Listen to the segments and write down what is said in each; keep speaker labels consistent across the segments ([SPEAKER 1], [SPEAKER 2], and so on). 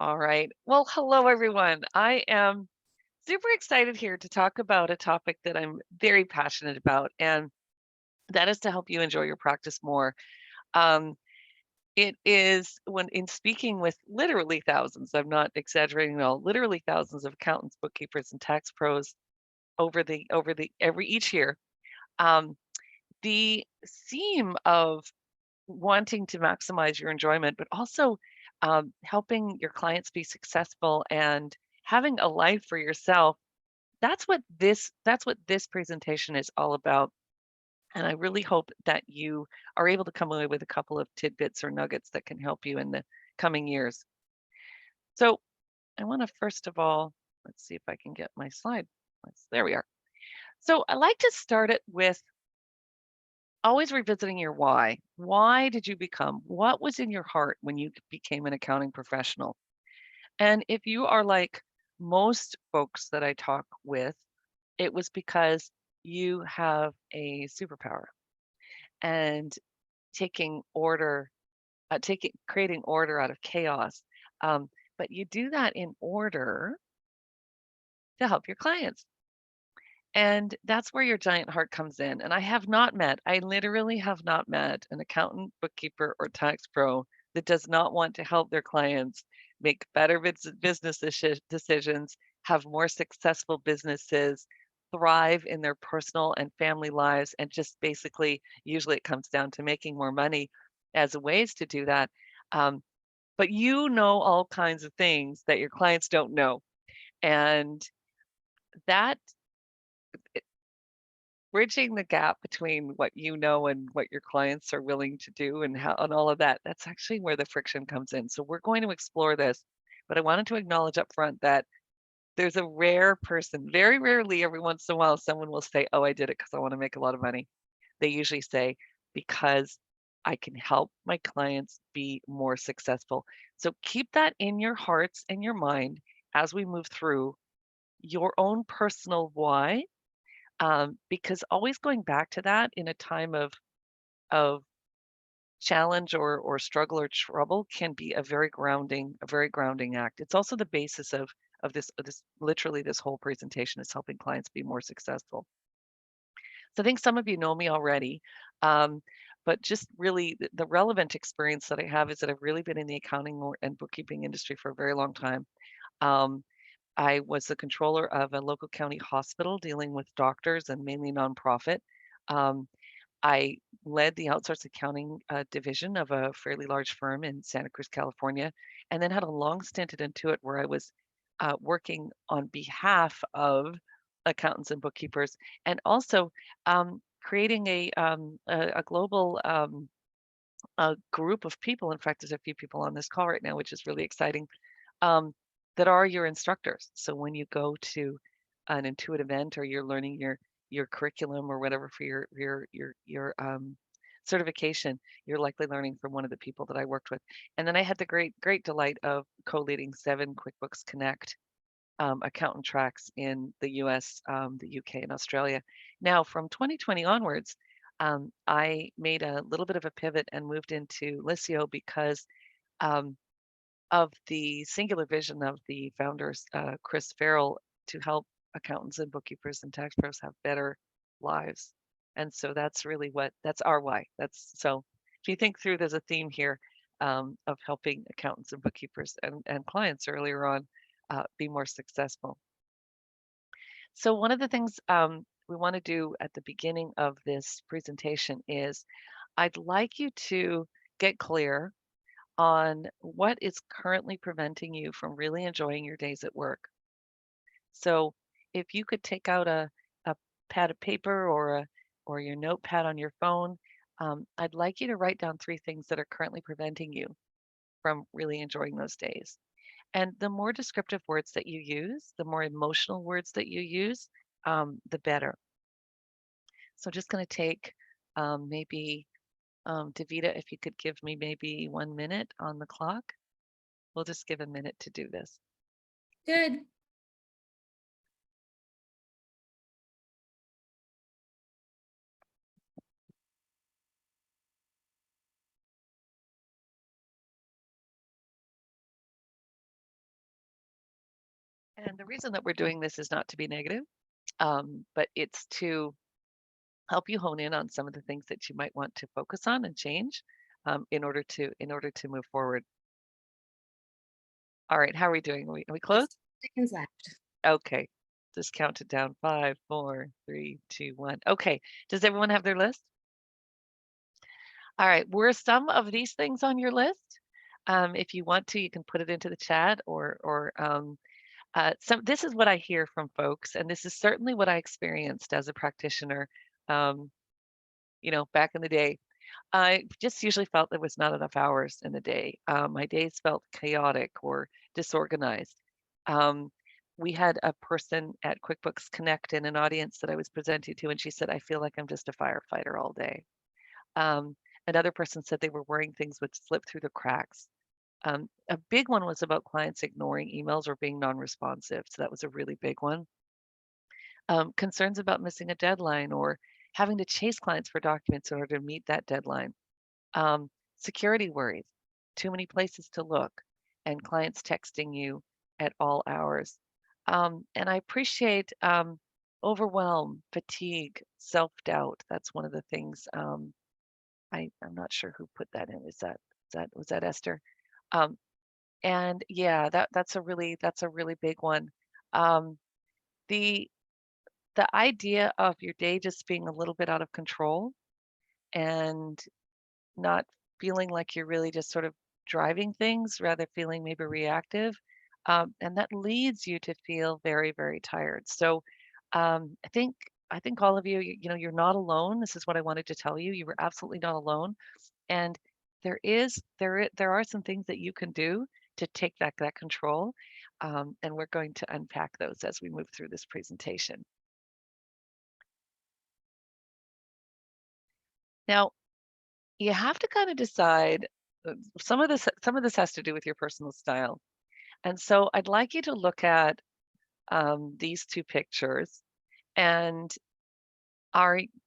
[SPEAKER 1] All right. Well, hello, everyone. I am super excited here to talk about a topic that I'm very passionate about, and that is to help you enjoy your practice more. Um, it is when in speaking with literally thousands, I'm not exaggerating at all, literally thousands of accountants, bookkeepers, and tax pros over the every each year. Um, the theme of wanting to maximize your enjoyment, but also helping your clients be successful and having a life for yourself. That's what this presentation is all about. And I really hope that you are able to come away with a couple of tidbits or nuggets that can help you in the coming years. So I want to first of all, let's see if I can get my slide. There we are. So I like to start it with always revisiting your why. Why did you become? What was in your heart when you became an accounting professional? And if you are like most folks that I talk with, it was because you have a superpower and taking order, creating order out of chaos. Um, but you do that in order to help your clients. And that's where your giant heart comes in. And I literally have not met an accountant, bookkeeper, or tax pro that does not want to help their clients make better business decisions, have more successful businesses, thrive in their personal and family lives, and just basically, usually it comes down to making more money as ways to do that. Um, but you know all kinds of things that your clients don't know. And that bridging the gap between what you know and what your clients are willing to do and how and all of that, that's actually where the friction comes in. So we're going to explore this, but I wanted to acknowledge up front that there's a rare person, very rarely every once in a while, someone will say, "Oh, I did it because I want to make a lot of money." They usually say, "Because I can help my clients be more successful." So keep that in your hearts and your mind as we move through your own personal why, because always going back to that in a time of challenge or struggle or trouble can be a very grounding act. It's also the basis of this literally this whole presentation is helping clients be more successful. So I think some of you know me already, um, but just really the relevant experience that I have is that I've really been in the accounting and bookkeeping industry for a very long time. Um, I was the controller of a local county hospital dealing with doctors and mainly nonprofit. Um, I led the outsourced accounting division of a fairly large firm in Santa Cruz, California, and then had a long stint at Intuit where I was working on behalf of accountants and bookkeepers, and also creating a global group of people. In fact, there's a few people on this call right now, which is really exciting, um, that are your instructors. So when you go to an Intuit event or you're learning your curriculum or whatever for your certification, you're likely learning from one of the people that I worked with. And then I had the great delight of co-leading 7 QuickBooks Connect accountant tracks in the US, the UK, and Australia. Now, from 2020 onwards, I made a little bit of a pivot and moved into Lisio because um, of the singular vision of the founders, Chris Farrell, to help accountants and bookkeepers and tax pros have better lives. And so that's our why. That's so if you think through, there's a theme here of helping accountants and bookkeepers and clients earlier on be more successful. So one of the things we want to do at the beginning of this presentation is I'd like you to get clear on what is currently preventing you from really enjoying your days at work. So if you could take out a pad of paper or your notepad on your phone, I'd like you to write down 3 things that are currently preventing you from really enjoying those days. And the more descriptive words that you use, the more emotional words that you use, the better. So just going to take maybe Davita, if you could give me maybe 1 minute on the clock. We'll just give a minute to do this.
[SPEAKER 2] Good.
[SPEAKER 1] And the reason that we're doing this is not to be negative, but it's to help you hone in on some of the things that you might want to focus on and change in order to move forward. All right, how are we doing? Are we close?
[SPEAKER 2] 6 seconds left.
[SPEAKER 1] Okay. Just count it down. 5, 4, 3, 2, 1. Okay. Does everyone have their list? All right. Were some of these things on your list? If you want to, you can put it into the chat or some. This is what I hear from folks, and this is certainly what I experienced as a practitioner. Um, back in the day, I just usually felt there was not enough hours in the day. My days felt chaotic or disorganized. Um, we had a person at QuickBooks Connect in an audience that I was presenting to, and she said, I feel like I'm just a firefighter all day. Um, Another person said they were worrying things would slip through the cracks. A big one was about clients ignoring emails or being non-responsive. So that was a really big one. Concerns about missing a deadline or having to chase clients for documents in order to meet that deadline. Security worries, too many places to look, and clients texting you at all hours. And I appreciate overwhelm, fatigue, self-doubt. That's one of the things. I'm not sure who put that in. Was that Esther? Um, and yeah, that's a really big one. Um, the the idea of your day just being a little bit out of control and not feeling like you're really just sort of driving things, rather feeling maybe reactive. And that leads you to feel very, very tired. So I think all of you, you're not alone. This is what I wanted to tell you. You were absolutely not alone. And there are some things that you can do to take that control. And we're going to unpack those as we move through this presentation. Now, you have to kind of decide. Some of this has to do with your personal style. And so I'd like you to look at these two pictures and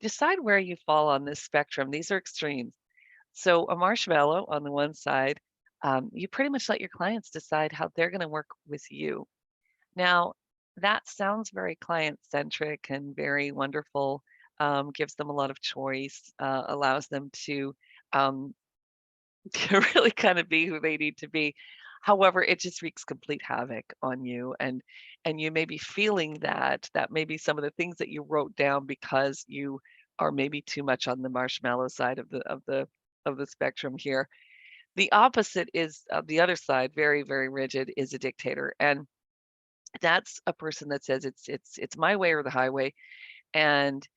[SPEAKER 1] decide where you fall on this spectrum. These are extremes. So a marshmallow on the one side, you pretty much let your clients decide how they're going to work with you. Now, that sounds very client-centric and very wonderful, gives them a lot of choice, allows them um, to really kind of be who they need to be. However, it just wreaks complete havoc on you, and you may be feeling that may be some of the things that you wrote down because you are maybe too much on the marshmallow side of the spectrum here. The opposite is the other side, very, very rigid, is a dictator, and that's a person that says it's my way or the highway, and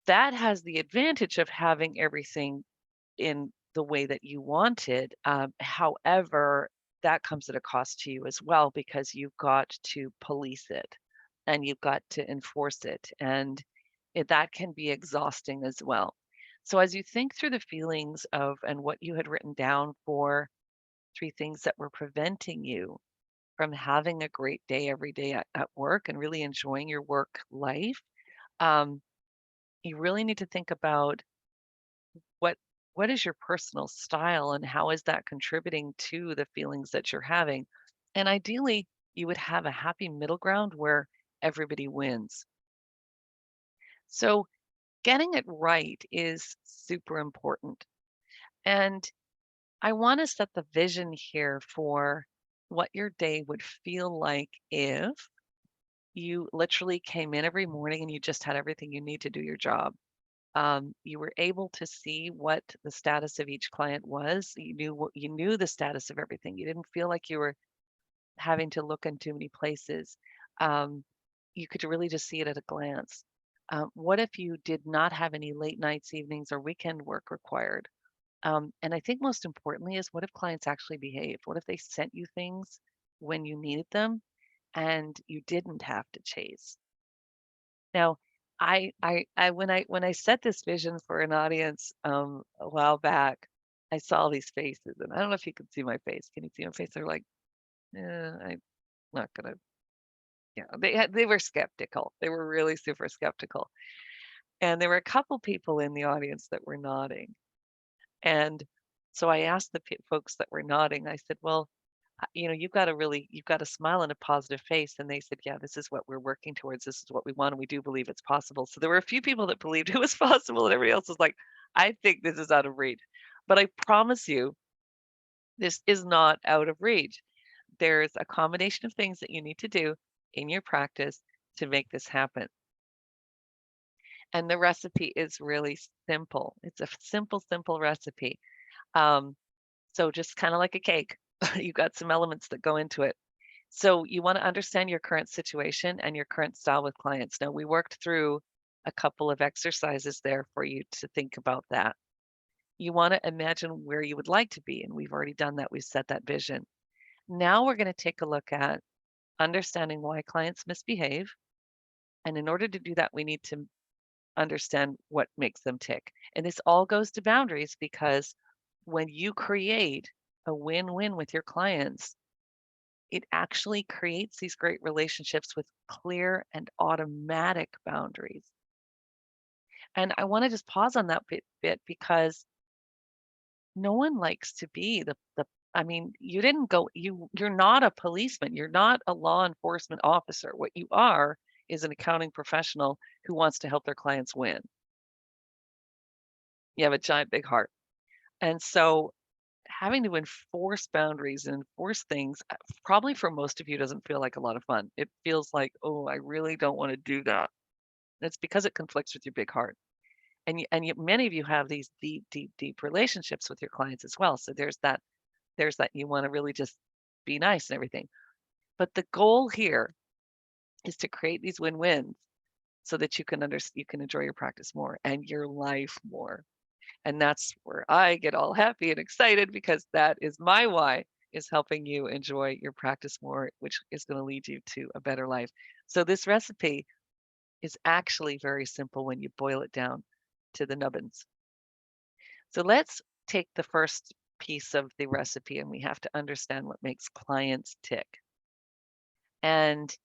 [SPEAKER 1] that has the advantage of having everything in the way that you wanted. However, that comes at a cost to you as well because you've got to police it and you've got to enforce it. And that can be exhausting as well. So, as you think through the feelings of and what you had written down for 3 things that were preventing you from having a great day every day at work and really enjoying your work life, um, you really need to think about what what is your personal style and how is that contributing to the feelings that you're having? And ideally, you would have a happy middle ground where everybody wins. So getting it right is super important. And I want to set the vision here for what your day would feel like if you literally came in every morning and you just had everything you need to do your job. You were able to see what the status of each client was. You knew the status of everything. You didn't feel like you were having to look in too many places. Um, you could really just see it at a glance. What if you did not have any late nights, evenings, or weekend work required? And I think most importantly is what if clients actually behaved? What if they sent you things when you needed them and you didn't have to chase? Now, when I set this vision for an audience a while back, I saw these faces, and I don't know if you can see my face. Can you see my face? They're like, I'm not gonna. Yeah, they were skeptical. They were really super skeptical, and there were a couple people in the audience that were nodding. And so I asked the folks that were nodding. I said, "Well, you've got a smile and a positive face. And they said, yeah, this is what we're working towards. This is what we want. And we do believe it's possible. So there were a few people that believed it was possible, and everybody else was like, I think this is out of reach. But I promise you, this is not out of reach. There's a combination of things that you need to do in your practice to make this happen. And the recipe is really simple. It's a simple recipe. Um, so just kind of like a cake, you got some elements that go into it. So you want to understand your current situation and your current style with clients. Now, we worked through a couple of exercises there for you to think about that. You want to imagine where you would like to be, and we've already done that. We've set that vision. Now we're going to take a look at understanding why clients misbehave. And in order to do that, we need to understand what makes them tick. And this all goes to boundaries, because when you create a win-win with your clients, it actually creates these great relationships with clear and automatic boundaries. And I want to just pause on that bit because no one likes to be the I mean, you didn't go you're not a policeman, you're not a law enforcement officer. What you are is an accounting professional who wants to help their clients win. You have a giant big heart. And so having to enforce boundaries and enforce things, probably for most of you doesn't feel like a lot of fun. It feels like, "Oh, I really don't wanna do that." And it's because it conflicts with your big heart. And many of you have these deep relationships with your clients as well. So there's that you wanna really just be nice and everything. But the goal here is to create these win-wins so that you can enjoy your practice more and your life more. And that's where I get all happy and excited, because that is my why, is helping you enjoy your practice more, which is going to lead you to a better life. So this recipe is actually very simple when you boil it down to the nubbins. So let's take the first piece of the recipe, and we have to understand what makes clients tick. And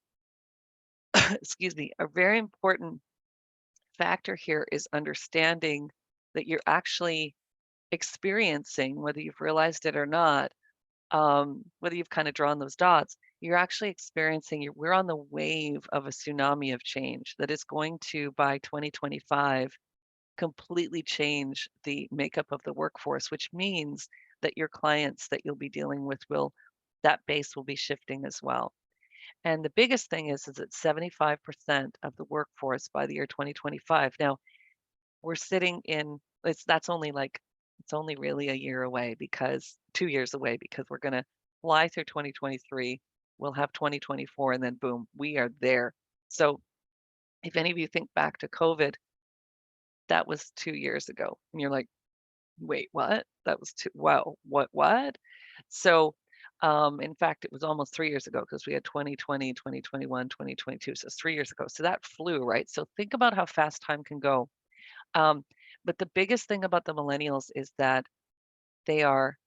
[SPEAKER 1] excuse me, a very important factor here is understanding that you're actually experiencing, whether you've realized it or not, whether you've kind of drawn those dots, you're actually experiencing, we're on the wave of a tsunami of change that is going to, by 2025, completely change the makeup of the workforce, which means that your clients that you'll be dealing with that base will be shifting as well. And the biggest thing is that 75% of the workforce by the year 2025. Now, we're sitting in that's only like it's only really a year away, because 2 years away, because we're gonna fly through 2023, we'll have 2024, and then boom, we are there. So if any of you think back to COVID, that was 2 years ago, and you're like, "Wait, what? That was 2 wow, what?" So, in fact, it was almost 3 years ago, because we had 2020, 2021, 2022, so it's 3 years ago. So that flew, right? So think about how fast time can go. Um, but the biggest thing about the millennials is that they are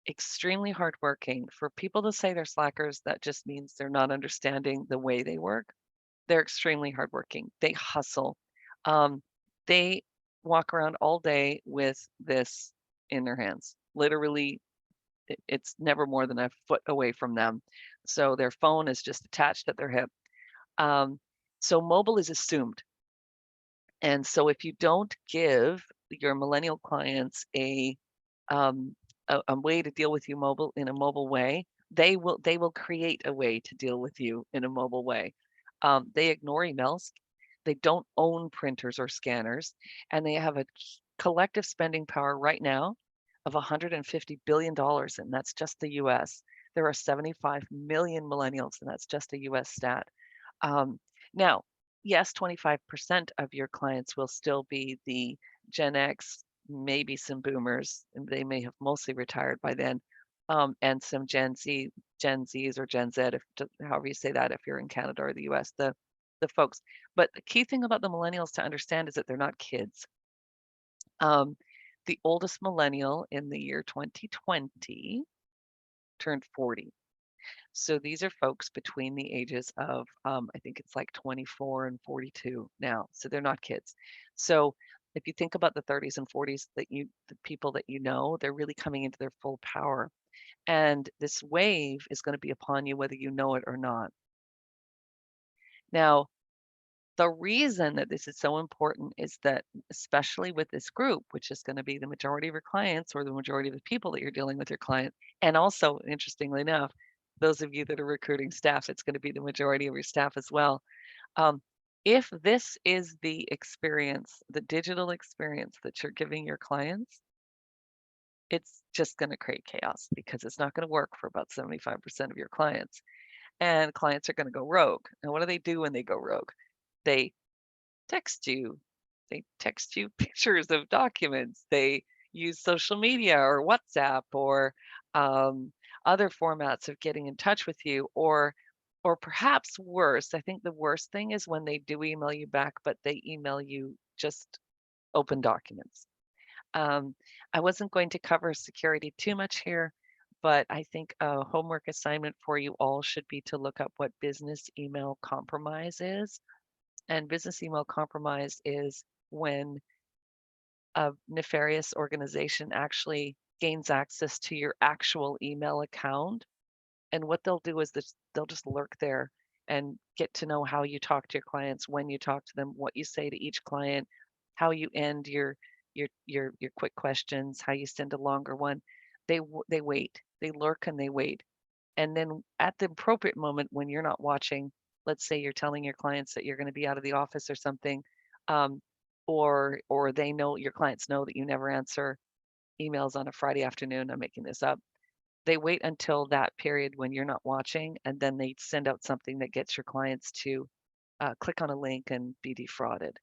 [SPEAKER 1] extremely hardworking. For people to say they're slackers, that just means they're not understanding the way they work. They're extremely hardworking. They hustle. Um, they walk around all day with this in their hands. Literally, it's never more than a foot away from them. So their phone is just attached at their hip. Um, so mobile is assumed. And so if you don't give your millennial clients um, a way to deal with you mobile in a mobile way, they will create a way to deal with you in a mobile way. They ignore emails. They don't own printers or scanners, and they have a collective spending power right now of $150 billion, and that's just the US. There are 75 million millennials, and that's just a US stat. Now, yes, 25% of your clients will still be the Gen X, maybe some boomers, and they may have mostly retired by then, and some Gen Zs or Gen Z, however you say that, if you're in Canada or the US, the folks. But the key thing about the millennials to understand is that they're not kids. The oldest millennial in the year 2020 turned 40. So these are folks between the ages of, I think it's like 24 and 42 now. So they're not kids. So if you think about the 30s and 40s, the people that you know, they're really coming into their full power. And this wave is going to be upon you whether you know it or not. Now, the reason that this is so important is that, especially with this group, which is going to be the majority of your clients or the majority of the people that you're dealing with your client, and also, interestingly enough, those of you that are recruiting staff, it's going to be the majority of your staff as well. Um, if this is the experience, the digital experience that you're giving your clients, it's just going to create chaos because it's not going to work for about 75% of your clients. And clients are going to go rogue. And what do they do when they go rogue? They text you. They text you pictures of documents. They use social media or WhatsApp or um, other formats of getting in touch with you, or perhaps worse. I think the worst thing is when they do email you back, but they email you just open documents. Um, I wasn't going to cover security too much here, but I think a homework assignment for you all should be to look up what business email compromise is. And business email compromise is when a nefarious organization actually gains access to your actual email account. And what they'll do is this, they'll just lurk there and get to know how you talk to your clients, when you talk to them, what you say to each client, how you end your quick questions, how you send a longer one. They wait, they lurk and they wait. And then at the appropriate moment when you're not watching, let's say you're telling your clients that you're going to be out of the office or something, um, or they know your clients know that you never answer emails on a Friday afternoon. I'm making this up. They wait until that period when you're not watching, and then they send out something that gets your clients to click on a link and be defrauded.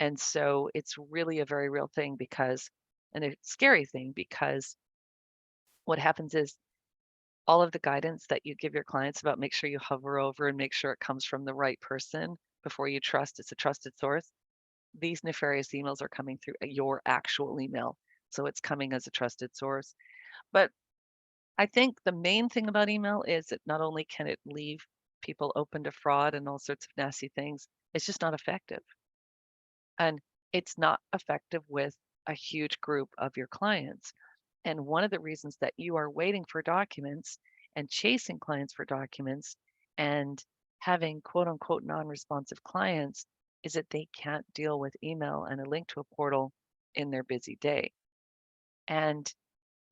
[SPEAKER 1] And so it's really a very real thing because, and a scary thing because what happens is all of the guidance that you give your clients about make sure you hover over and make sure it comes from the right person before you trust it's a trusted source. These nefarious emails are coming through your actual email. So it's coming as a trusted source. But I think the main thing about email is that not only can it leave people open to fraud and all sorts of nasty things, it's just not effective. And it's not effective with a huge group of your clients. And one of the reasons that you are waiting for documents and chasing clients for documents and having quote unquote non-responsive clients is that they can't deal with email and a link to a portal in their busy day. And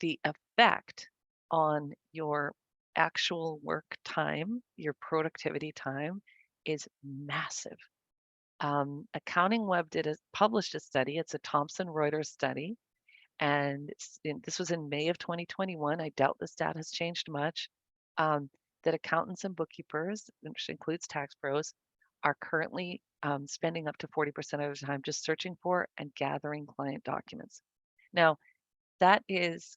[SPEAKER 1] the effect on your actual work time, your productivity time, is massive. Accounting Web published a study. It's a Thomson Reuters study, and this was in May of 2021. I doubt the stat has changed much. That accountants and bookkeepers, which includes tax pros, are currently spending up to 40% of their time just searching for and gathering client documents. Now, that is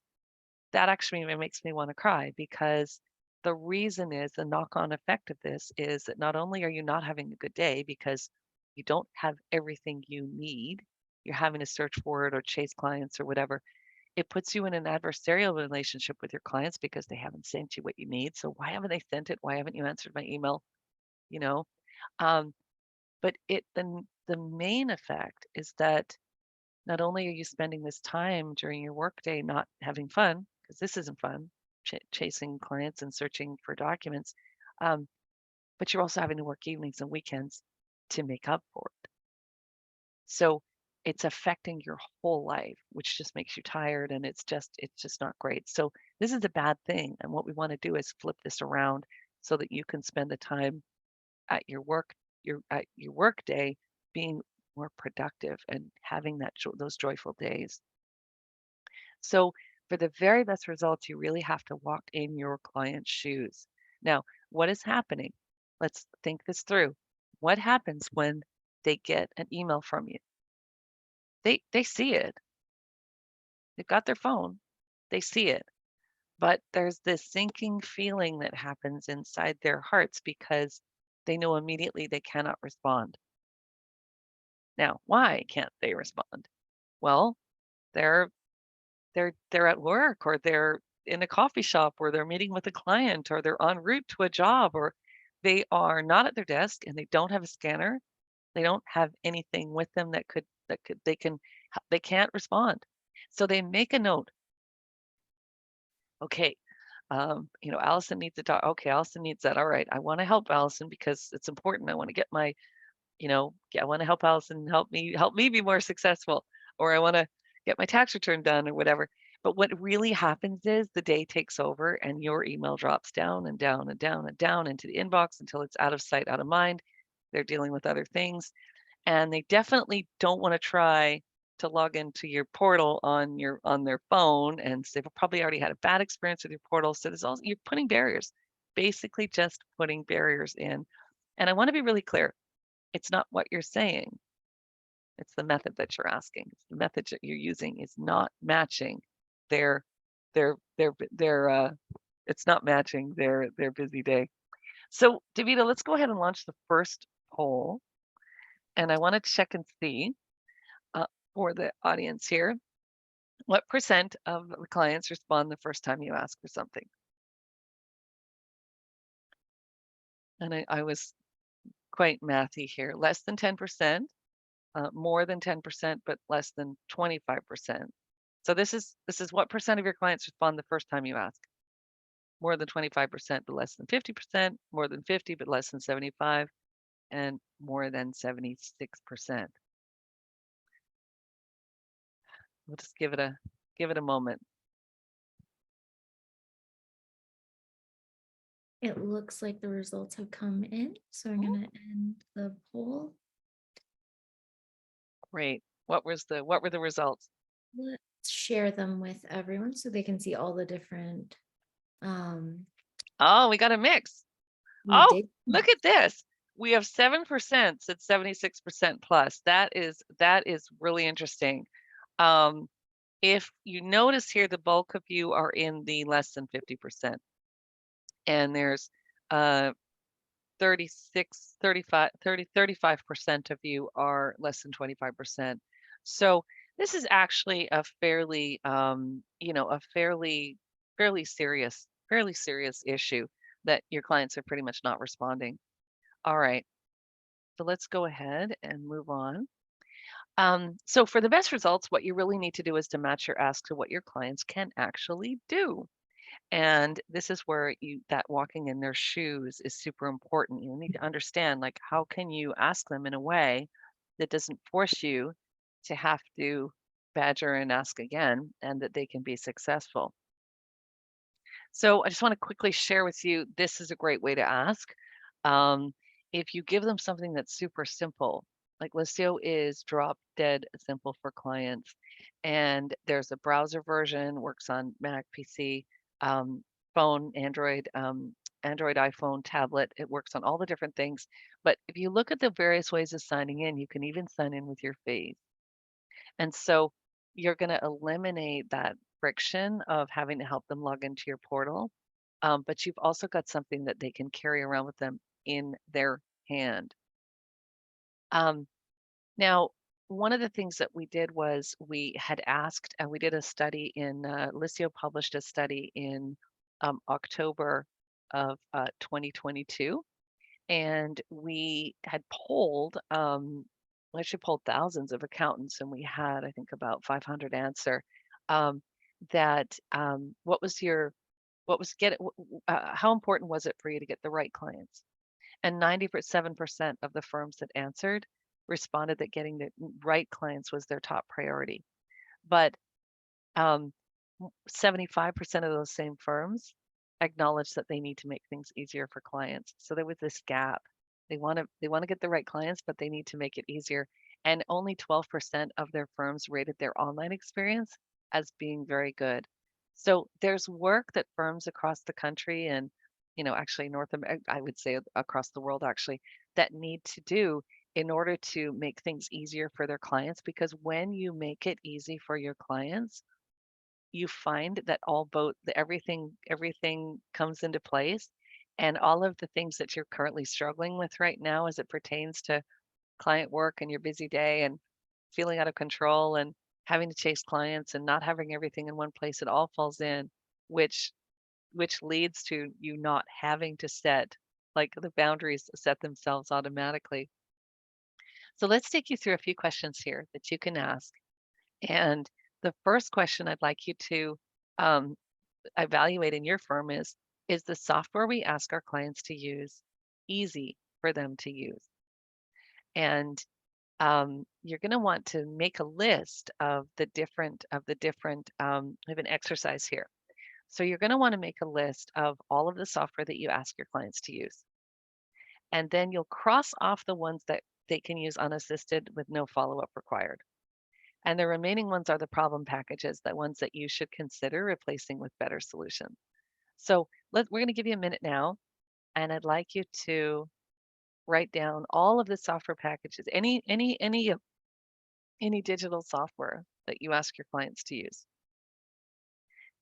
[SPEAKER 1] that actually makes me want to cry because the reason is the knock-on effect of this is that not only are you not having a good day because you don't have everything you need, you're having to search for it or chase clients or whatever. It puts you in an adversarial relationship with your clients because they haven't sent you what you need. So why haven't they sent it? Why haven't you answered my email? You know, um, but the main effect is that not only are you spending this time during your workday not having fun, because this isn't fun, chasing clients and searching for documents, um, but you're also having to work evenings and weekends to make up for it. So it's affecting your whole life, which just makes you tired and it's just not great. So this is a bad thing. And what we want to do is flip this around so that you can spend the time at your work day being more productive and having those joyful days. So for the very best results, you really have to walk in your client's shoes. Now, what is happening? Let's think this through. What happens when they get an email from you? They see it. They've got their phone. They see it. But there's this sinking feeling that happens inside their hearts because they know immediately they cannot respond. Now, why can't they respond? Well, they're they're at work or they're in a coffee shop or they're meeting with a client or they're en route to a job or they are not at their desk and they don't have a scanner. They don't have anything with them that could they can't respond. So they make a note. Okay, Allison needs a dog. Okay, Allison needs that. All right, I want to help Allison because it's important. I want to get my, I want to help Allison help me be more successful, or I want to get my tax return done or whatever. But what really happens is the day takes over and your email drops down and down and down and down into the inbox until it's out of sight, out of mind. They're dealing with other things, and they definitely don't want to try to log into your portal on their phone, and so they've probably already had a bad experience with your portal. So there's also you're putting barriers, basically just putting barriers in. And I want to be really clear. It's not what you're saying. It's the method that you're asking. It's the method that you're using is not matching their their it's not matching their busy day. So Davida, let's go ahead and launch the first poll. And I want to check and see for the audience here, what percent of the clients respond the first time you ask for something? And I was quite mathy here. Less than 10%, more than 10%, but less than 25%. So this is what percent of your clients respond the first time you ask? More than 25%, but less than 50%, more than 50, but less than 75, and more than 76%. We'll just give it a moment.
[SPEAKER 2] It looks like the results have come in, so I'm going to end the poll.
[SPEAKER 1] Great. What were the results?
[SPEAKER 2] Let's share them with everyone so they can see all the different.
[SPEAKER 1] Oh, we got a mix.
[SPEAKER 2] We
[SPEAKER 1] Oh,
[SPEAKER 2] did.
[SPEAKER 1] look at this. We have 7% said 76% plus. That is really interesting. If you notice here, the bulk of you are in the less than 50%. And there's 36, 35, 30, 35% of you are less than 25%. So this is actually a fairly, a fairly serious issue that your clients are pretty much not responding. All right, so let's go ahead and move on. So for the best results, what you really need to do is to match your ask to what your clients can actually do. And this is where that walking in their shoes is super important. You need to understand, like, how can you ask them in a way that doesn't force you to have to badger and ask again, and that they can be successful. So I just want to quickly share with you, this is a great way to ask. Um, if you give them something that's super simple, like Listio is drop dead simple for clients, and there's a browser version, works on Mac, PC, phone, Android, iPhone, tablet. It works on all the different things. But if you look at the various ways of signing in, you can even sign in with your face. And so you're going to eliminate that friction of having to help them log into your portal. But you've also got something that they can carry around with them in their hand. Now, one of the things that we did was we had asked, and we did a study in, Listio published a study in October of 2022. And we had polled, we actually polled thousands of accountants, and we had, I think, about 500 answer. What was your, how important was it for you to get the right clients? And 97% of the firms that answered responded that getting the right clients was their top priority. But 75% of those same firms acknowledge that they need to make things easier for clients. So there was this gap. They want to get the right clients, but they need to make it easier. And only 12% of their firms rated their online experience as being very good. So there's work that firms across the country and, actually North America, I would say across the world actually, that need to do in order to make things easier for their clients. Because when you make it easy for your clients, you find that everything comes into place, and all of the things that you're currently struggling with right now as it pertains to client work and your busy day and feeling out of control and having to chase clients and not having everything in one place, it all falls in, which leads to you not having to set, like, the boundaries set themselves automatically. So let's take you through a few questions here that you can ask. And the first question I'd like you to evaluate in your firm is the software we ask our clients to use easy for them to use? And you're going to want to make a list of the different. I have an exercise here. So you're going to want to make a list of all of the software that you ask your clients to use. And then you'll cross off the ones that they can use unassisted with no follow-up required. And the remaining ones are the problem packages, the ones that you should consider replacing with better solutions. So we're going to give you a minute now, and I'd like you to write down all of the software packages, any digital software that you ask your clients to use,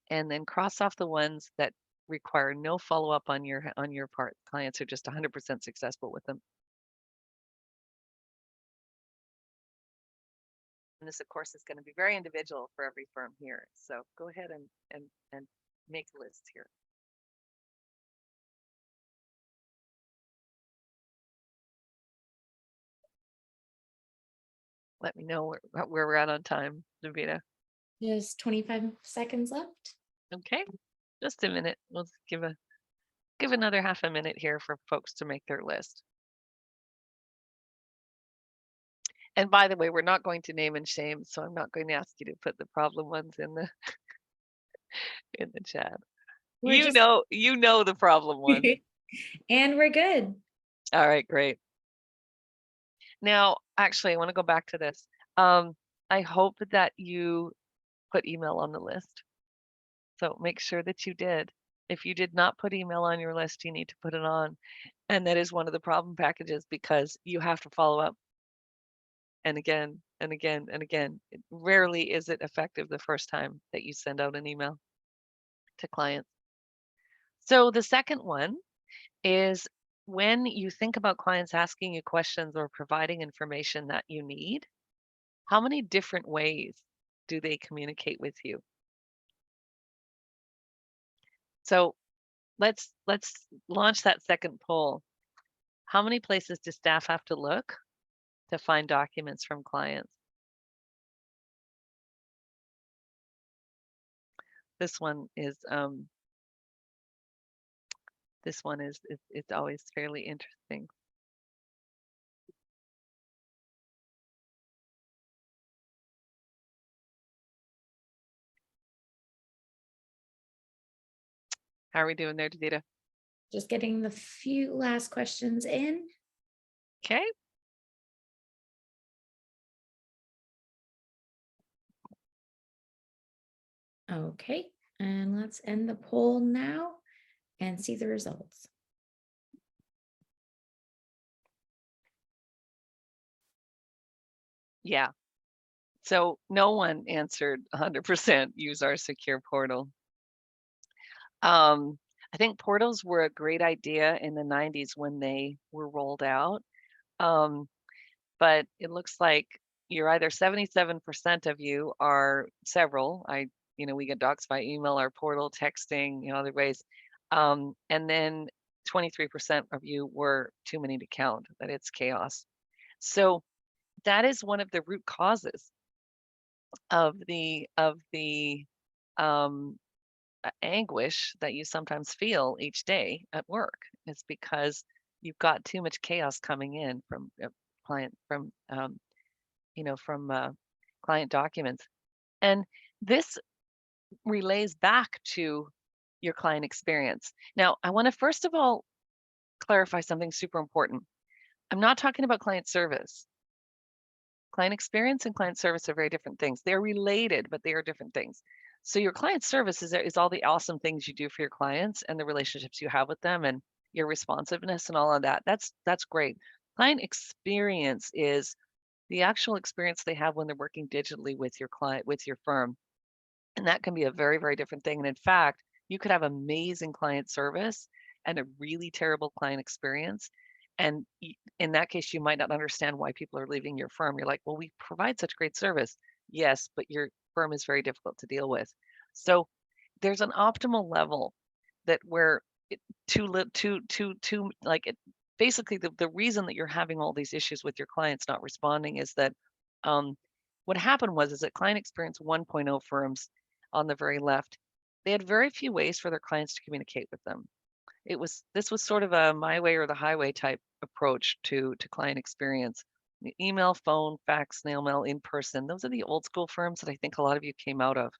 [SPEAKER 1] and then cross off the ones that require no follow-up on your part. Clients are just 100% successful with them. And this, of course, is going to be very individual for every firm here. So go ahead and make a list here. Let me know where we're at on time, Davida.
[SPEAKER 2] Just 25 seconds left.
[SPEAKER 1] Okay, just a minute. We'll give another half a minute here for folks to make their list. And by the way, we're not going to name and shame, so I'm not going to ask you to put the problem ones in the in the chat.
[SPEAKER 2] We're just
[SPEAKER 1] You know the problem one.
[SPEAKER 2] and we're good.
[SPEAKER 1] All right, great. Now, actually, I want to go back to this. I hope that you put email on the list. So make sure that you did. If you did not put email on your list, you need to put it on. And that is one of the problem packages because you have to follow up. And again, and again, and again. Rarely is it effective the first time that you send out an email to clients. So the second one is when you think about clients asking you questions or providing information that you need, how many different ways do they communicate with you? So let's launch that second poll. How many places do staff have to look to find documents from clients? This one is it's always fairly interesting. How are we doing there, Davida?
[SPEAKER 2] Just getting the few last questions in.
[SPEAKER 1] Okay.
[SPEAKER 2] Okay, and let's end the poll now and see the results.
[SPEAKER 1] Yeah. So no one answered 100% use our secure portal. I think portals were a great idea in the 90s when they were rolled out. But it looks like you're either 77% of you are several. We get docs by email or portal, texting, other ways. And then 23% of you were too many to count, that it's chaos. So that is one of the root causes of the anguish that you sometimes feel each day at work. It's because you've got too much chaos coming in from client from client documents. And this relays back to your client experience. Now, I want to first of all clarify something super important. I'm not talking about client service. Client experience and client service are very different things. They're related, but they are different things. So your client service is all the awesome things you do for your clients and the relationships you have with them and your responsiveness and all of that. That's great. Client experience is the actual experience they have when they're working digitally with your client, with your firm. And that can be a very, very different thing. And in fact, you could have amazing client service and a really terrible client experience. And in that case, you might not understand why people are leaving your firm. You're like, well, we provide such great service. Yes, but your firm is very difficult to deal with. So there's an optimal level that where basically the reason that you're having all these issues with your clients not responding is that what happened is that client experience 1.0 firms on the very left, they had very few ways for their clients to communicate with them. This was sort of a my way or the highway type approach to client experience. Email, phone, fax, snail mail, in person. Those are the old school firms that I think a lot of you came out of.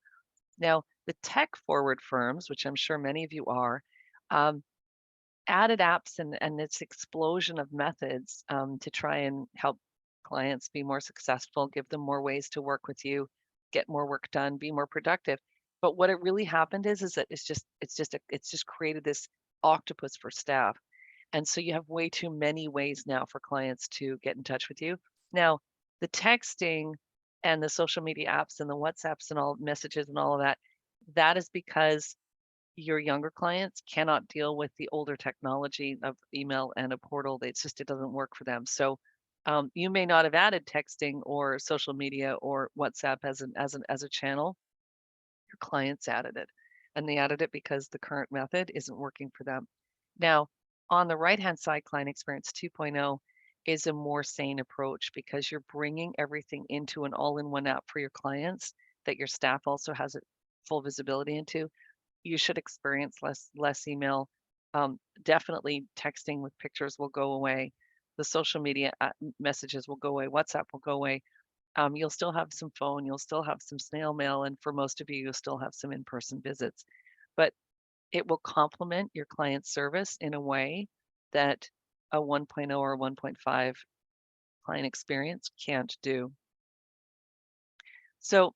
[SPEAKER 1] Now, the tech forward firms, which I'm sure many of you are, um, added apps and its explosion of methods to try and help clients be more successful, give them more ways to work with you, get more work done, be more productive. But what it really happened is that it's just created this octopus for staff. And so you have way too many ways now for clients to get in touch with you. Now, the texting and the social media apps and the WhatsApps and all messages and all of that, that is because your younger clients cannot deal with the older technology of email and a portal. It's just it doesn't work for them. So you may not have added texting or social media or WhatsApp as a channel. Your clients added it, and they added it because the current method isn't working for them. Now, on the right-hand side, Client Experience 2.0 is a more sane approach because you're bringing everything into an all-in-one app for your clients that your staff also has it full visibility into. You should experience less email. Definitely texting with pictures will go away. The social media messages will go away. WhatsApp will go away. You'll still have some phone, you'll still have some snail mail, and for most of you, you'll still have some in-person visits. But it will complement your client service in a way that a 1.0 or 1.5 client experience can't do. So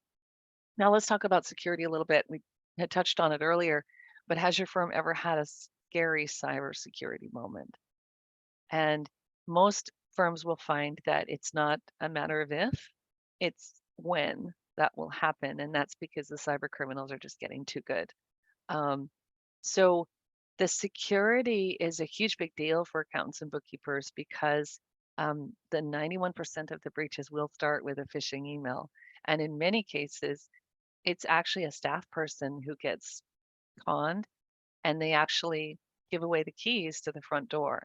[SPEAKER 1] now let's talk about security a little bit. We had touched on it earlier, but has your firm ever had a scary cybersecurity moment? And most firms will find that it's not a matter of if, it's when that will happen. And that's because the cyber criminals are just getting too good. Um, so the security is a huge big deal for accountants and bookkeepers because the 91% of the breaches will start with a phishing email. And in many cases, it's actually a staff person who gets conned and they actually give away the keys to the front door.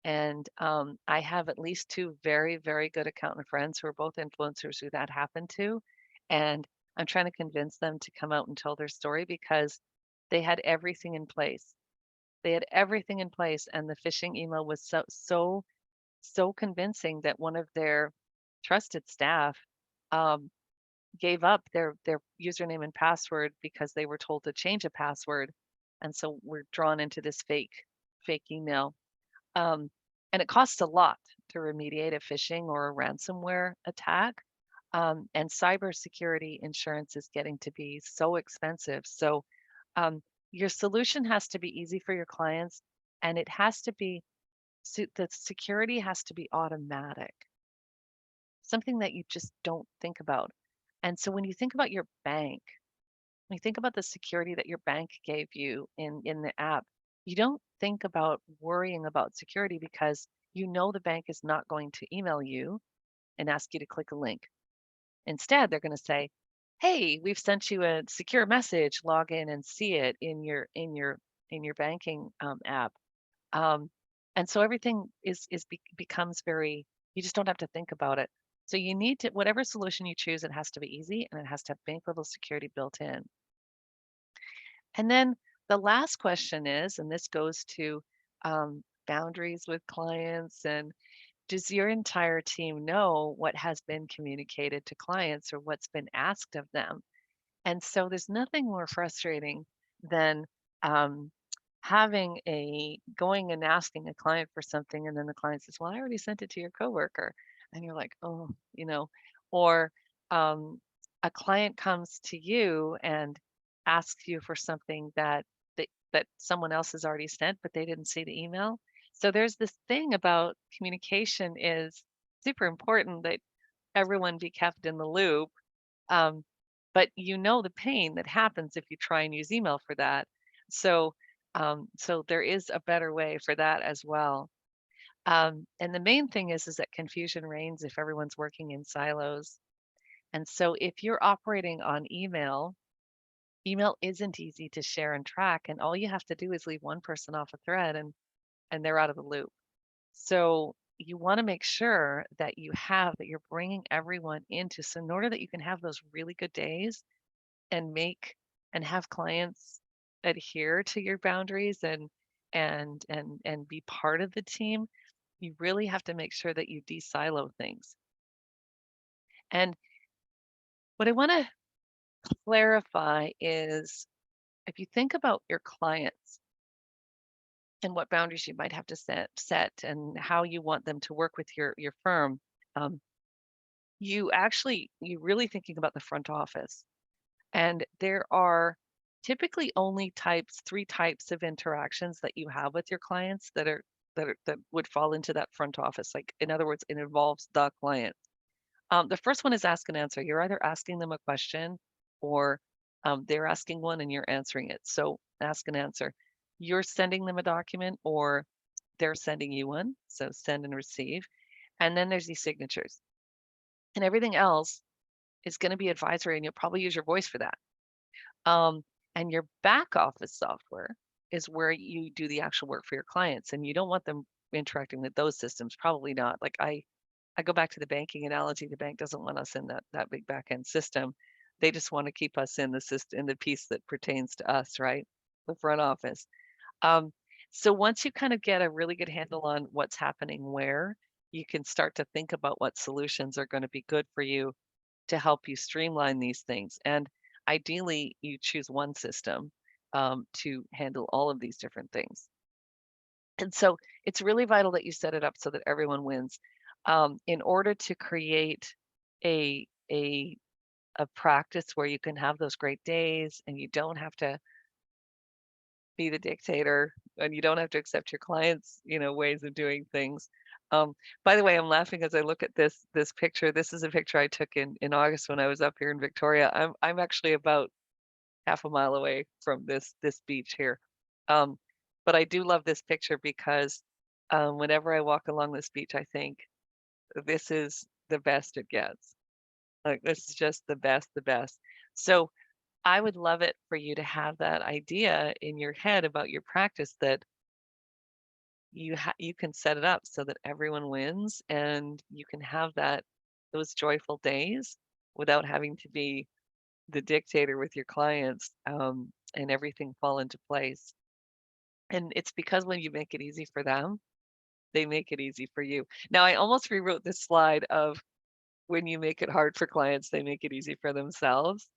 [SPEAKER 1] And I have at least two very, very good accountant friends who are both influencers who that happened to. And I'm trying to convince them to come out and tell their story because they had everything in place. They had everything in place, and the phishing email was so convincing that one of their trusted staff um, gave up their username and password because they were told to change a password, and so we're drawn into this fake email. Um, and it costs a lot to remediate a phishing or a ransomware attack. And cybersecurity insurance is getting to be so expensive. So um, your solution has to be easy for your clients, and it has to be the security has to be automatic, something that you just don't think about. And so when you think about your bank, when you think about the security that your bank gave you in the app, you don't think about worrying about security because you know the bank is not going to email you and ask you to click a link. Instead, they're going to say, "Hey, we've sent you a secure message. Log in and see it in your banking app." Um, and so everything becomes very. You just don't have to think about it. So you need to whatever solution you choose, it has to be easy and it has to have bank level security built in. And then the last question is, and this goes to boundaries with clients, and does your entire team know what has been communicated to clients or what's been asked of them? And so there's nothing more frustrating than um, having a going and asking a client for something, and then the client says, "Well, I already sent it to your coworker," and you're like, "Oh, you know," or um, a client comes to you and asks you for something that someone else has already sent, but they didn't see the email. So there's this thing about communication is super important that everyone be kept in the loop, um, but you know the pain that happens if you try and use email for that. So, so there is a better way for that as well. And the main thing is that confusion reigns if everyone's working in silos. And so if you're operating on email, email isn't easy to share and track, and all you have to do is leave one person off a thread and they're out of the loop. So you want to make sure that you're bringing everyone into so in order that you can have those really good days and make and have clients adhere to your boundaries and be part of the team, you really have to make sure that you de-silo things. And what I want to clarify is if you think about your clients and what boundaries you might have to set and how you want them to work with your firm, um, you're really thinking about the front office. And there are typically only three types of interactions that you have with your clients that would fall into that front office. Like in other words, it involves the client. The first one is ask and answer. You're either asking them a question or they're asking one and you're answering it. So ask and answer. You're sending them a document or they're sending you one. So send and receive. And then there's these signatures. And everything else is going to be advisory, and you'll probably use your voice for that. Um, and your back office software is where you do the actual work for your clients, and you don't want them interacting with those systems. Probably not. Like I go back to the banking analogy. The bank doesn't want us in that big back end system. They just want to keep us in the system, in the piece that pertains to us, right? The front office. Um, so once you kind of get a really good handle on what's happening where, you can start to think about what solutions are going to be good for you to help you streamline these things. And ideally, you choose one system to handle all of these different things. And so it's really vital that you set it up so that everyone wins. In order to create a, a a practice where you can have those great days and you don't have to be the dictator and you don't have to accept your clients, ways of doing things. Um, by the way, I'm laughing as I look at this picture. This is a picture I took in August when I was up here in Victoria. I'm actually about half a mile away from this beach here. Um, but I do love this picture because whenever I walk along this beach, I think this is the best it gets. Like this is just the best, the best. So I would love it for you to have that idea in your head about your practice that you can set it up so that everyone wins and you can have those joyful days without having to be the dictator with your clients, and everything fall into place. And it's because when you make it easy for them, they make it easy for you. Now, I almost rewrote this slide of when you make it hard for clients, they make it easy for themselves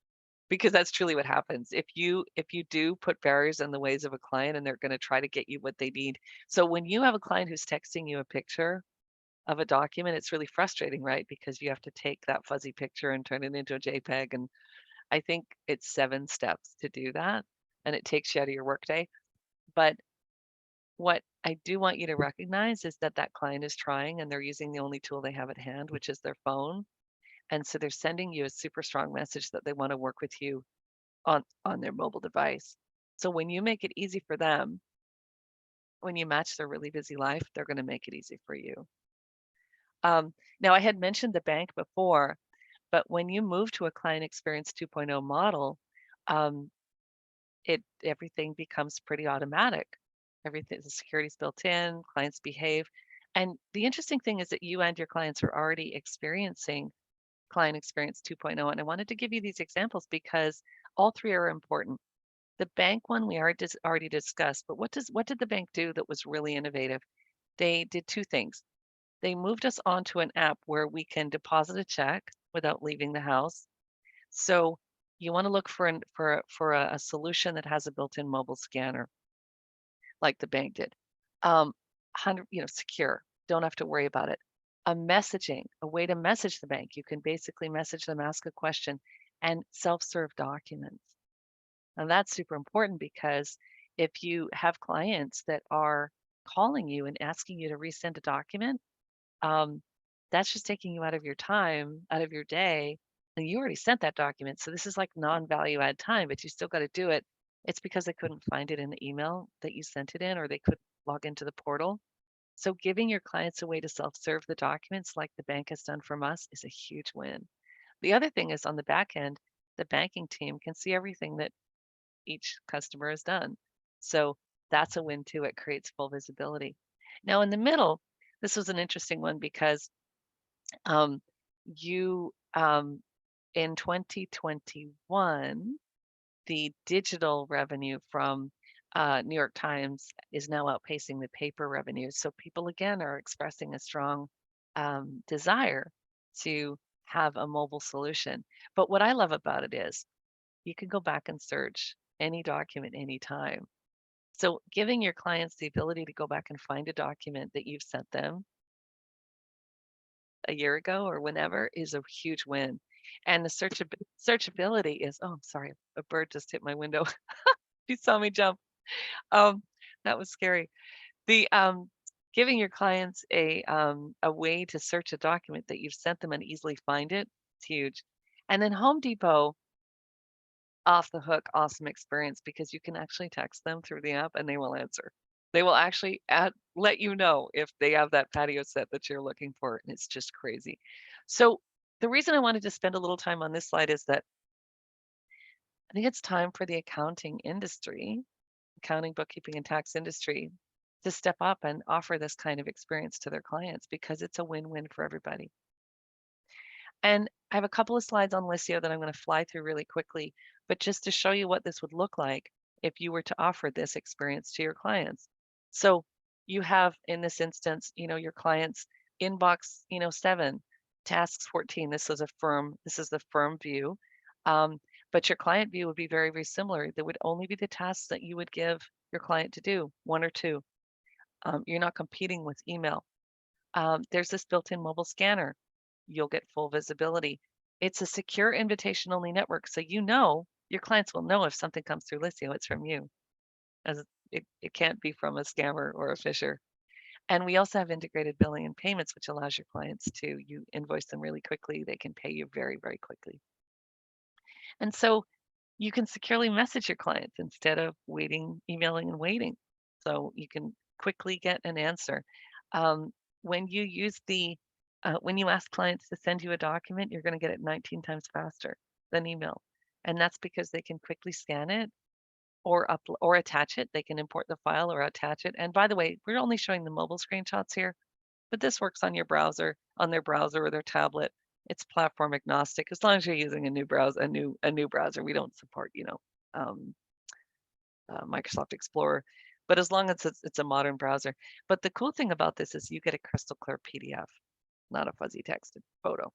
[SPEAKER 1] because that's truly what happens. If you do put barriers in the ways of a client and they're going to try to get you what they need. So when you have a client who's texting you a picture of a document, it's really frustrating, right? Because you have to take that fuzzy picture and turn it into a JPEG. And I think it's 7 steps to do that, and it takes you out of your workday. But what I do want you to recognize is that that client is trying and they're using the only tool they have at hand, which is their phone. And so they're sending you a super strong message that they want to work with you on their mobile device. So when you make it easy for them, when you match their really busy life, they're going to make it easy for you. Now, I had mentioned the bank before, but when you move to a client experience 2.0 model, um, everything becomes pretty automatic. Everything, the security's built in, clients behave. And the interesting thing is that you and your clients are already experiencing client experience 2.0. And I wanted to give you these examples because all three are important. The bank one we already discussed, but what did the bank do that was really innovative? They did two things. They moved us onto an app where we can deposit a check without leaving the house. So you want to look for a solution that has a built-in mobile scanner, like the bank did. 100, secure. Don't have to worry about it. A way to message the bank. You can basically message them, ask a question, and self-serve documents. And that's super important because if you have clients that are calling you and asking you to resend a document, um, that's just taking you out of your time, out of your day. And you already sent that document. So this is like non-value add time, but you still got to do it. It's because they couldn't find it in the email that you sent it in, or they couldn't log into the portal. So giving your clients a way to self-serve the documents like the bank has done from us is a huge win. The other thing is on the back end, the banking team can see everything that each customer has done. So that's a win too. It creates full visibility. Now in the middle, this was an interesting one because um, you in 2021, the digital revenue from New York Times is now outpacing the paper revenue. So people again are expressing a strong desire to have a mobile solution. But what I love about it is you can go back and search any document anytime. So giving your clients the ability to go back and find a document that you've sent them a year ago or whenever is a huge win. And the searchability is, oh, I'm sorry, a bird just hit my window. She saw me jump. Um, that was scary. The giving your clients a way to search a document that you've sent them and easily find it, it's huge. And then Home Depot, off the hook, awesome experience because you can actually text them through the app and they will answer. They will actually let you know if they have that patio set that you're looking for, and it's just crazy. So the reason I wanted to spend a little time on this slide is that I think it's time for the accounting, bookkeeping, and tax industry to step up and offer this kind of experience to their clients because it's a win-win for everybody. And I have a couple of slides on Lisio that I'm going to fly through really quickly, but just to show you what this would look like if you were to offer this experience to your clients. So you have, in this instance, your clients inbox, 7, tasks 14. This is the firm view. Um, but your client view would be very, very similar. There would only be the tasks that you would give your client to do, one or two. You're not competing with email. There's this built-in mobile scanner. You'll get full visibility. It's a secure invitation-only network, so your clients will know if something comes through Lisio, it's from you, as it can't be from a scammer or a phisher. And we also have integrated billing and payments, which allows your clients to you invoice them really quickly. They can pay you very, very quickly. And so you can securely message your clients instead of emailing and waiting. So you can quickly get an answer. When you use when you ask clients to send you a document, you're going to get it 19 times faster than email. And that's because they can quickly scan it or attach it. They can import the file or attach it. And by the way, we're only showing the mobile screenshots here, but this works on on their browser or their tablet. It's platform agnostic as long as you're using a new browser. We don't support, um, Microsoft Explorer, but as long as it's a modern browser. But the cool thing about this is you get a crystal clear PDF, not a fuzzy texted photo.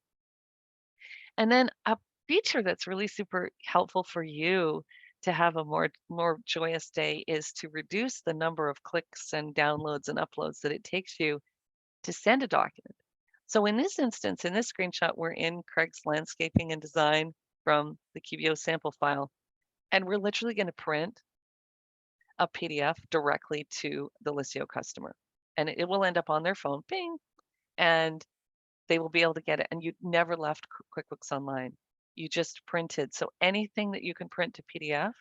[SPEAKER 1] And then a feature that's really super helpful for you to have a more joyous day is to reduce the number of clicks and downloads and uploads that it takes you to send a document. So in this instance, in this screenshot, we're in Craig's landscaping and design from the QBO sample file, and we're literally going to print a PDF directly to the Lisio customer. And it will end up on their phone, ping, and they will be able to get it. And you never left QuickBooks Online. You just printed. So anything that you can print to PDF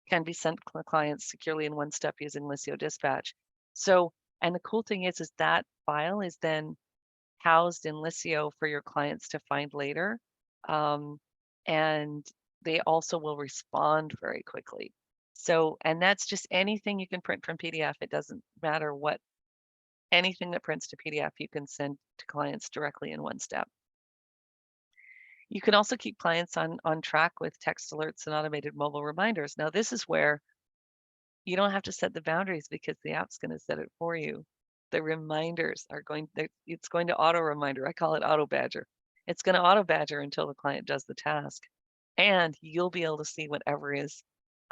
[SPEAKER 1] can be sent to clients securely in one step using Lisio Dispatch. So, and the cool thing is that file is then housed in Lisio for your clients to find later. And they also will respond very quickly. So, and that's just anything you can print from PDF. It doesn't matter anything that prints to PDF, you can send to clients directly in one step. You can also keep clients on track with text alerts and automated mobile reminders. Now, this is where you don't have to set the boundaries because the app's going to set it for you. The reminders it's going to auto reminder. I call it auto badger. It's going to auto badger until the client does the task. And you'll be able to see whatever is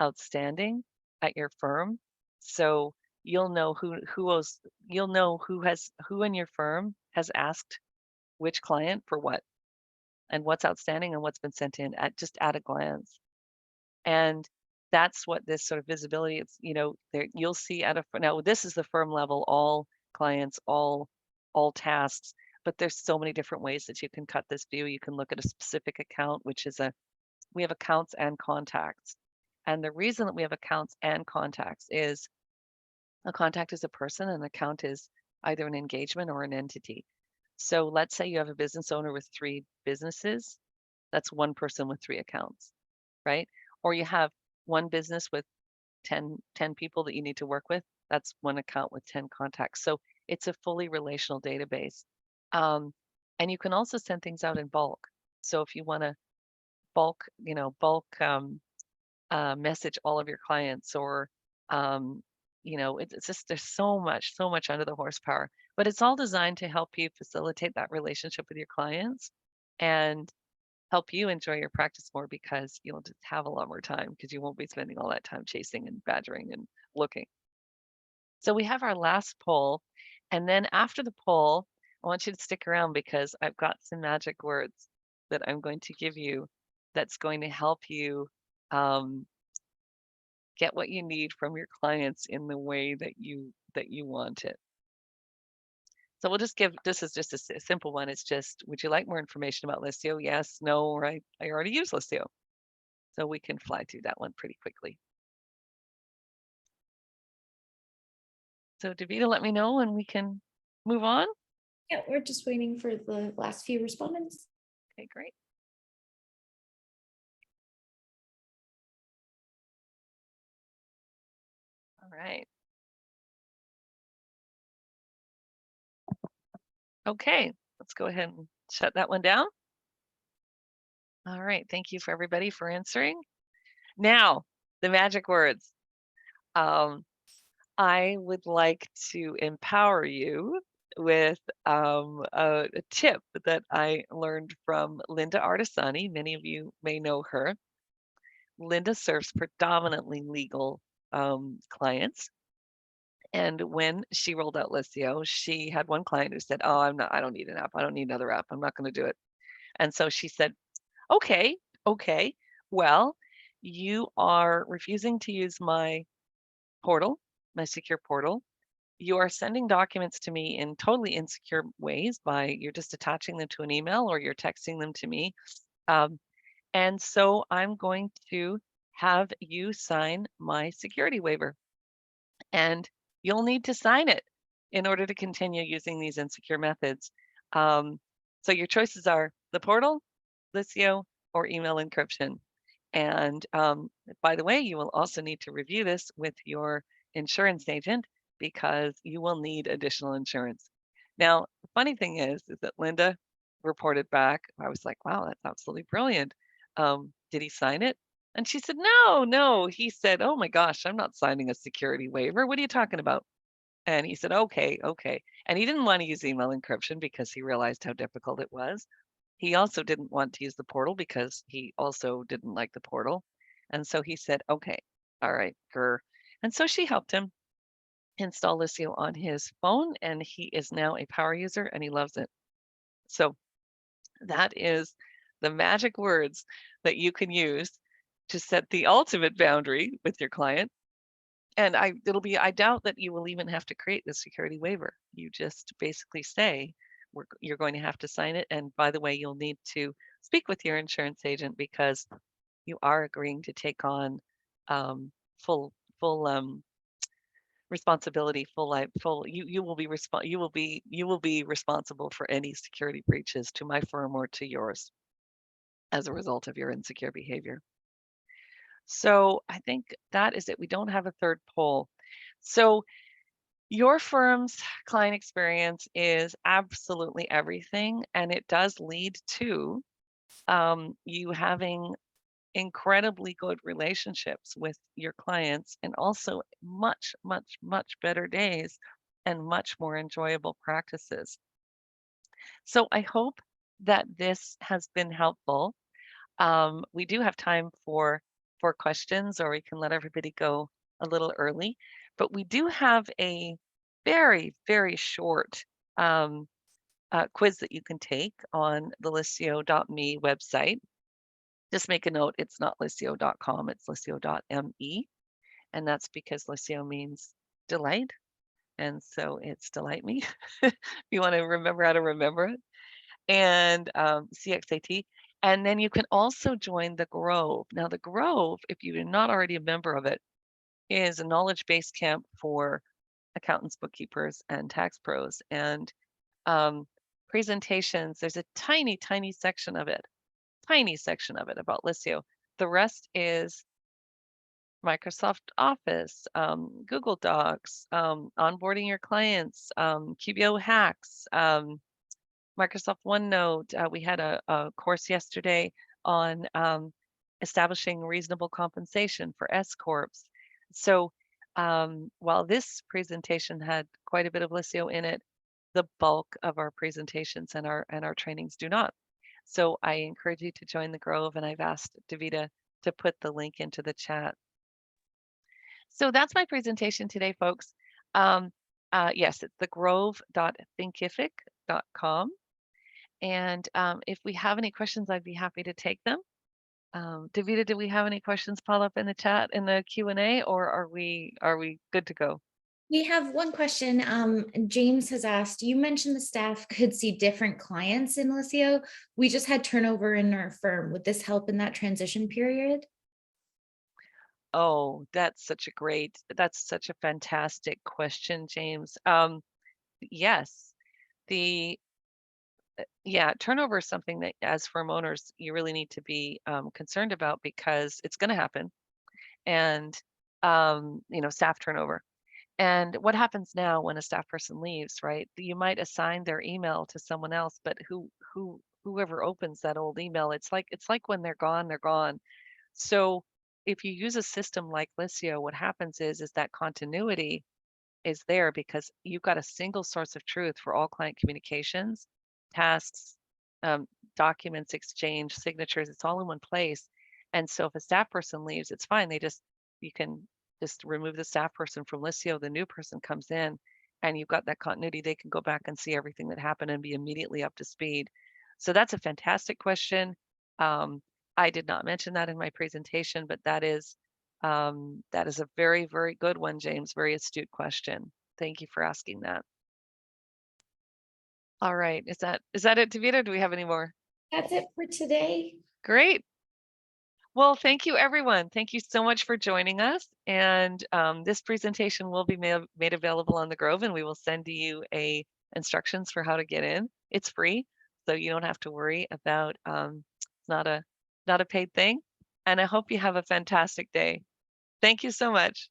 [SPEAKER 1] outstanding at your firm. So you'll know who in your firm has asked which client for what and what's outstanding and what's been sent in at a glance. And that's what this sort of visibility, it's, there you'll see now this is the firm level, all clients, all tasks, but there's so many different ways that you can cut this view. You can look at a specific account, which is we have accounts and contacts. And the reason that we have accounts and contacts is a contact is a person, and an account is either an engagement or an entity. So let's say you have a business owner with 3 businesses. That's one person with 3 accounts, right? Or you have one business with 10 people that you need to work with. That's one account with 10 contacts. So it's a fully relational database. And you can also send things out in bulk. So if you want to bulk message all of your clients or, um, it's just there's so much under the horsepower, but it's all designed to help you facilitate that relationship with your clients and help you enjoy your practice more because you'll just have a lot more time because you won't be spending all that time chasing and badgering and looking. So we have our last poll, and then after the poll, I want you to stick around because I've got some magic words that I'm going to give you that's going to help you um, get what you need from your clients in the way that you want it. So we'll just give this is just a simple one. It's just, would you like more information about Listio? Yes, no, or I already use Listio. So we can fly through that one pretty quickly. So Davita, let me know and we can move on.
[SPEAKER 2] Yeah, we're just waiting for the last few respondents.
[SPEAKER 1] Okay, great. All right. Okay, let's go ahead and shut that one down. All right, thank you for everybody for answering. Now, the magic words. Um, I would like to empower you with a tip that I learned from Linda Artisani. Many of you may know her. Linda serves predominantly legal clients. And when she rolled out Listio, she had one client who said, "Oh, I don't need an app. I don't need another app. I'm not going to do it." And so she said, "Okay, okay. Well, you are refusing to use my portal, my secure portal. You are sending documents to me in totally insecure ways by you're just attaching them to an email or you're texting them to me. Um, and so I'm going to have you sign my security waiver. And you'll need to sign it in order to continue using these insecure methods. Um, so your choices are the portal, Listio, or email encryption. And by the way, you will also need to review this with your insurance agent because you will need additional insurance. Now, the funny thing is that Linda reported back. I was like, wow, that's absolutely brilliant. Did he sign it? And she said, no, no. He said, oh my gosh, I'm not signing a security waiver. What are you talking about? And he said, okay, okay. And he didn't want to use email encryption because he realized how difficult it was. He also didn't want to use the portal because he also didn't like the portal. And so he said, okay, all right, grr. And so she helped him install Listio on his phone, and he is now a power user and he loves it. So that is the magic words that you can use to set the ultimate boundary with your client. And I doubt that you will even have to create the security waiver. You just basically say, you're going to have to sign it. And by the way, you'll need to speak with your insurance agent because you are agreeing to take on full, full responsibility, full life, full, you will be you will be responsible for any security breaches to my firm or to yours as a result of your insecure behavior. So I think that is it. We don't have a third poll. So your firm's client experience is absolutely everything, and it does lead to you having incredibly good relationships with your clients and also much, much, much better days and much more enjoyable practices. So I hope that this has been helpful. We do have time for questions, or we can let everybody go a little early. But we do have a very, very short quiz that you can take on the listio.me website. Just make a note, it's not listio.com, it's listio.me. And that's because Listio means delight. And so it's delight me. If you want to remember how to remember it. And CXAT. And then you can also join the Grove. Now, the Grove, if you're not already a member of it, is a knowledge base camp for accountants, bookkeepers, and tax pros. And presentations, there's a tiny, tiny section of it about Listio. The rest is Microsoft Office, Google Docs, onboarding your clients, QBO hacks, Microsoft OneNote. We had a course yesterday on establishing reasonable compensation for S corps. So while this presentation had quite a bit of Listio in it, the bulk of our presentations and our trainings do not. So I encourage you to join the Grove, and I've asked Davita to put the link into the chat. So that's my presentation today, folks. Yes, it's thegrove.thinkific.com. And if we have any questions, I'd be happy to take them. Davita, do we have any questions pop up in the chat in the Q&A, or are we good to go?
[SPEAKER 2] We have one question. James has asked, you mentioned the staff could see different clients in Lisio. We just had turnover in our firm. Would this help in that transition period?
[SPEAKER 1] Oh, that's such a fantastic question, James. Yes, the yeah, turnover is something that as firm owners, you really need to be concerned about because it's going to happen. And, staff turnover. And what happens now when a staff person leaves, right? You might assign their email to someone else, but whoever opens that old email, it's like when they're gone, they're gone. So if you use a system like Lisio, what happens is that continuity is there because you've got a single source of truth for all client communications, tasks, um, documents, exchange, signatures. It's all in one place. And so if a staff person leaves, it's fine. You can just remove the staff person from Lisio. The new person comes in and you've got that continuity. They can go back and see everything that happened and be immediately up to speed. So that's a fantastic question. Um, I did not mention that in my presentation, but that is a very, very good one, James. Very astute question. Thank you for asking that. All right. Is that it, Davida? Do we have any more?
[SPEAKER 2] That's it for today.
[SPEAKER 1] Great. Well, thank you, everyone. Thank you so much for joining us. And this presentation will be made available on the Grove, and we will send you instructions for how to get in. It's free, so you don't have to worry about it's not a paid thing. And I hope you have a fantastic day. Thank you so much.